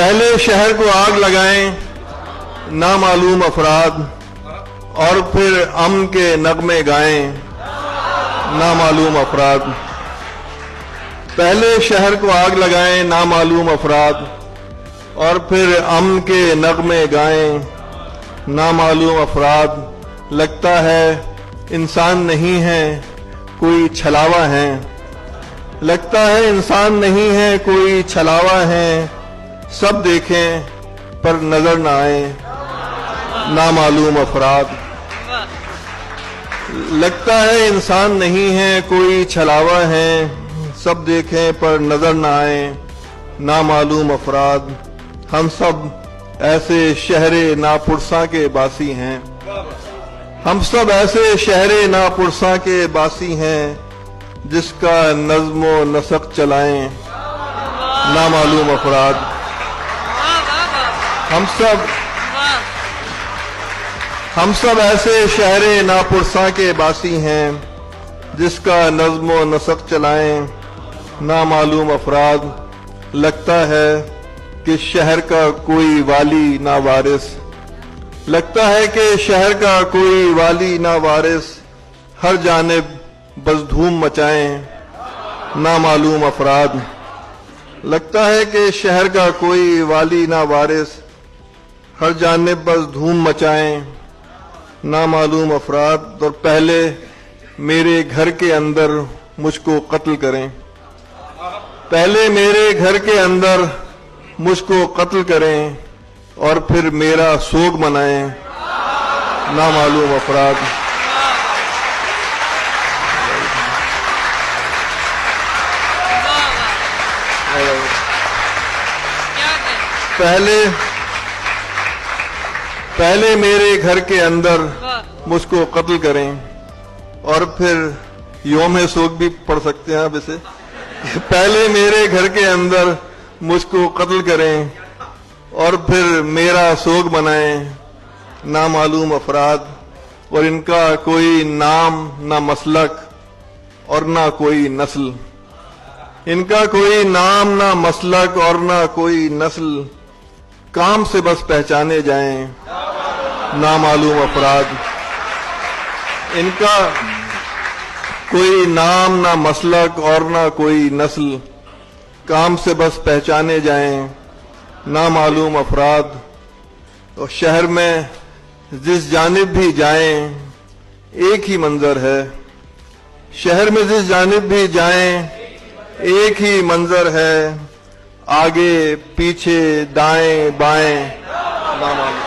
पहले शहर को आग लगाएं नामालूम अफराद, और फिर अमन के नगमे गाएं नामालूम अफराद। पहले शहर को आग लगाएं नामालूम अफराद, और फिर अमन के नगमे गाएं नामालूम अफराद। लगता है इंसान नहीं है कोई छलावा है, लगता है इंसान नहीं है कोई छलावा है। सब देखें पर नजर न आए नामालूम अफराद। लगता है इंसान नहीं है कोई छलावा है, सब देखें पर नजर न आए नामालूम अफराद। हम सब ऐसे शहरे नापुरसा के बासी हैं, हम सब ऐसे शहरे नापुरसा के बासी हैं, जिसका नज़्मो नसक चलाएं नामालूम अफराद। हम सब ऐसे शहरे नापुरसा के बासी हैं, जिसका नज़्मो नसक चलाएं नामालूम अफराद। लगता है कि शहर का कोई वाली ना वारिस, लगता है कि शहर का कोई वाली ना वारिस, हर जानिब बस धूम मचाएं नामालूम अफराद। लगता है कि शहर का कोई वाली ना वारिस, हर जानिब बस धूम मचाएं नामालूम अफराद। और पहले मेरे घर के अंदर मुझको कत्ल करें, पहले मेरे घर के अंदर मुझको कत्ल करें, और फिर मेरा सोग मनाएं नामालूम अफराद। पहले मेरे घर के अंदर मुझको कत्ल करें, और फिर योम सोग भी पढ़ सकते हैं आप इसे। पहले मेरे घर के अंदर मुझको कत्ल करें, और फिर मेरा सोग मनाएं नामालूम अफराद। और इनका कोई नाम ना मसलक और ना कोई नस्ल, इनका कोई नाम ना मसलक और ना कोई नस्ल, काम से बस पहचाने जाएं नामालूम अफराद। इनका कोई नाम ना मसलक और ना कोई नस्ल, काम से बस पहचाने जाएं नामालूम अफराद। और शहर में जिस जानिब भी जाएं एक ही मंजर है, शहर में जिस जानिब भी जाएं एक ही मंजर है, आगे पीछे दाएं बाएं नामालूम।